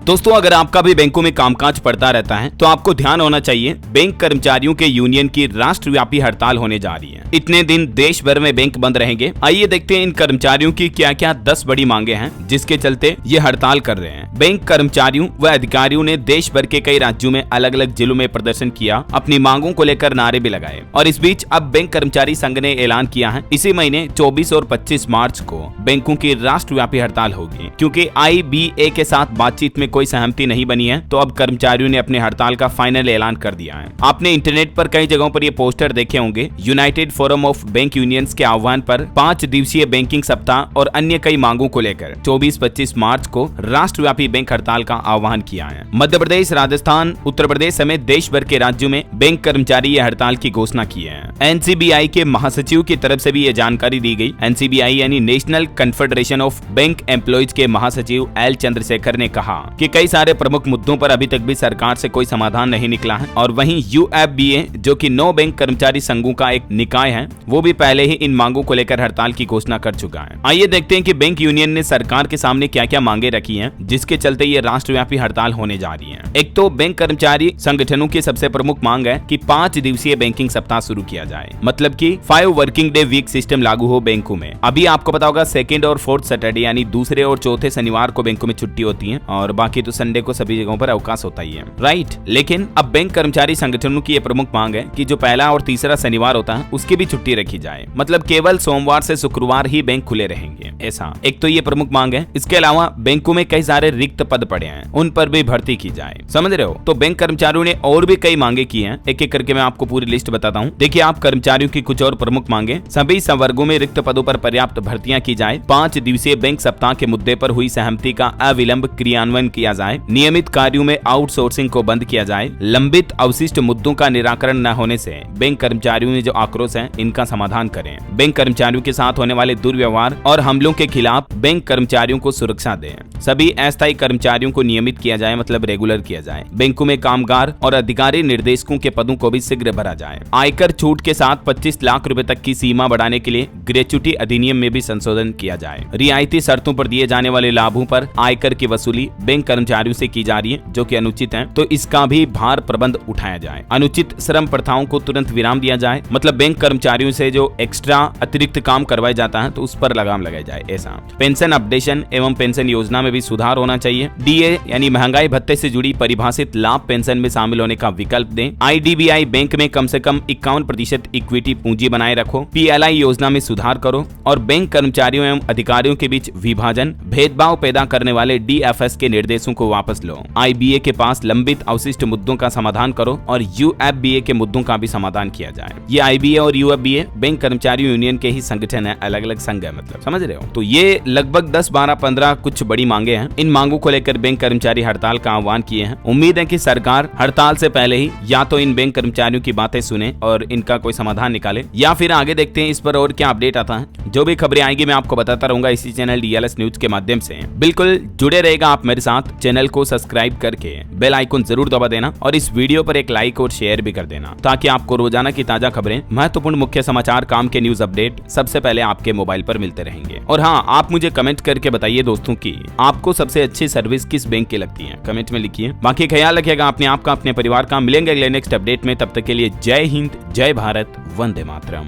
दोस्तों, अगर आपका भी बैंकों में कामकाज पड़ता रहता है तो आपको ध्यान होना चाहिए, बैंक कर्मचारियों के यूनियन की राष्ट्रव्यापी हड़ताल होने जा रही है। इतने दिन देश भर में बैंक बंद रहेंगे। आइए देखते हैं इन कर्मचारियों की क्या क्या 10 बड़ी मांगे हैं जिसके चलते ये हड़ताल कर रहे हैं। बैंक कर्मचारियों व अधिकारियों ने देश भर के कई राज्यों में अलग अलग जिलों में प्रदर्शन किया, अपनी मांगों को लेकर नारे भी लगाए। और इस बीच अब बैंक कर्मचारी संघ ने ऐलान किया है इसी महीने 24 और 25 मार्च को बैंकों की राष्ट्रव्यापी हड़ताल होगी। क्योंकि IBA के साथ बातचीत में कोई सहमति नहीं बनी है, तो अब कर्मचारियों ने अपनी हड़ताल का फाइनल ऐलान कर दिया है। आपने इंटरनेट पर कई जगहों पर ये पोस्टर देखे होंगे। United forum of bank unions के आह्वान पर 5 दिवसीय बैंकिंग सप्ताह और अन्य कई मांगों को लेकर 24-25 मार्च को राष्ट्रव्यापी बैंक हड़ताल का आह्वान किया है। मध्य प्रदेश, राजस्थान, उत्तर प्रदेश समेत देश भर के राज्यों में बैंक कर्मचारी ये हड़ताल की घोषणा की है। NCBI के महासचिव की तरफ से भी ये जानकारी दी गई। NCBI यानी national confederation of bank employees के महासचिव L चंद्रशेखर ने कहा कि कई सारे प्रमुख मुद्दों पर अभी तक भी सरकार से कोई समाधान नहीं निकला है। और वहीं UFBA जो कि 9 बैंक कर्मचारी संघों का एक निकाय है, वो भी पहले ही इन मांगों को लेकर हड़ताल की घोषणा कर चुका है। आइए देखते हैं कि बैंक यूनियन ने सरकार के सामने क्या क्या मांगे रखी हैं जिसके चलते ये राष्ट्रव्यापी हड़ताल होने जा रही है। एक तो बैंक कर्मचारी संगठनों की सबसे प्रमुख मांग है कि 5 दिवसीय बैंकिंग सप्ताह शुरू किया जाए, मतलब कि 5 वर्किंग डे वीक सिस्टम लागू हो बैंकों में। अभी आपको पता होगा 2nd और 4th सैटरडे यानी दूसरे और चौथे शनिवार को बैंकों में छुट्टी होती है और बाकी तो संडे को सभी जगहों पर अवकाश होता ही है, राइट। लेकिन अब बैंक कर्मचारी संगठनों की यह प्रमुख मांग है कि जो पहला और तीसरा शनिवार होता है उसकी भी छुट्टी रखी जाए, मतलब केवल सोमवार से शुक्रवार ही बैंक खुले रहेंगे। ऐसा एक तो ये प्रमुख मांग है। इसके अलावा बैंकों में कई सारे रिक्त पद पड़े हैं, उन पर भी भर्ती की जाए, समझ रहे हो। तो बैंक कर्मचारियों ने और भी कई मांगे की हैं, एक एक करके मैं आपको पूरी लिस्ट बताता हूँ। देखिए, आप कर्मचारियों की कुछ और प्रमुख मांगे, सभी संवर्गों में रिक्त पदों पर पर्याप्त भर्तियां की जाए, 5 दिवसीय बैंक सप्ताह के मुद्दे पर हुई सहमति का अविलंब क्रियान्वयन किया जाए, नियमित कार्यों में आउटसोर्सिंग को बंद किया जाए, लंबित अवशिष्ट मुद्दों का निराकरण न होने से बैंक कर्मचारियों में जो आक्रोश है इनका समाधान करें, बैंक कर्मचारियों के साथ होने वाले दुर्व्यवहार और हमलों के खिलाफ बैंक कर्मचारियों को सुरक्षा दें, सभी अस्थायी कर्मचारियों को नियमित किया जाए, मतलब रेगुलर किया जाए, बैंकों में कामगार और अधिकारी निर्देशकों के पदों को भी शीघ्र भरा जाए, आयकर छूट के साथ 25 लाख रुपए तक की सीमा बढ़ाने के लिए ग्रेच्युटी अधिनियम में भी संशोधन किया जाए, रियायती शर्तों पर दिए जाने वाले लाभों पर आयकर की वसूली बैंक कर्मचारियों से की जा रही है जो कि अनुचित है, तो इसका भी भार प्रबंध उठाया जाए, अनुचित श्रम प्रथाओं को तुरंत विराम दिया जाए, मतलब बैंक कर्मचारियों से जो एक्स्ट्रा अतिरिक्त काम करवाया जाता है तो उस पर लगाम लगाई जाए। ऐसा पेंशन अपडेशन एवं पेंशन योजना में भी सुधार होना चाहिए। DA यानी महंगाई भत्ते से जुड़ी परिभाषित लाभ पेंशन में शामिल होने का विकल्प दें। IDBI बैंक में कम से कम 51% इक्विटी पूंजी बनाए रखो। PLI योजना में सुधार करो और बैंक कर्मचारियों एवं अधिकारियों के बीच विभाजन, भेदभाव पैदा करने वाले DFS के निर्देशों को वापस लो। IBA के पास लंबित अवशिष्ट मुद्दों का समाधान करो और UFBA के मुद्दों का भी समाधान किया जाए। ये IBA और UFBA बैंक कर्मचारी यूनियन के ही संगठन है, अलग अलग संघ है, मतलब समझ रहे हो। तो ये लगभग 10, 12, 15 कुछ बड़ी मांगे हैं। इन मांगों को लेकर बैंक कर्मचारी हड़ताल का आह्वान किए हैं। उम्मीद है कि सरकार हड़ताल से पहले ही या तो इन बैंक कर्मचारियों की बातें सुने और इनका कोई समाधान निकाले, या फिर आगे देखते हैं इस पर और क्या अपडेट आता है। जो भी खबरें आएंगी मैं आपको बताता रहूंगा इसी चैनल DLS न्यूज के माध्यम से। बिल्कुल जुड़े रहेगा आप मेरे साथ। चैनल को सब्सक्राइब करके बेल आइकन जरूर दबा देना और इस वीडियो पर एक लाइक और शेयर भी कर देना ताकि आपको रोजाना की ताजा खबरें, महत्वपूर्ण मुख्य समाचार, काम के न्यूज अपडेट सबसे पहले आपके मोबाइल पर मिलते रहेंगे। और हाँ, आप मुझे कमेंट करके बताइए दोस्तों की आपको सबसे अच्छी सर्विस किस बैंक की लगती है, कमेंट में लिखिए। बाकी ख्याल रखिएगा अपने आप का, अपने परिवार का। मिलेंगे अगले नेक्स्ट अपडेट में, तब तक के लिए जय हिंद, जय भारत, वंदे मातरम।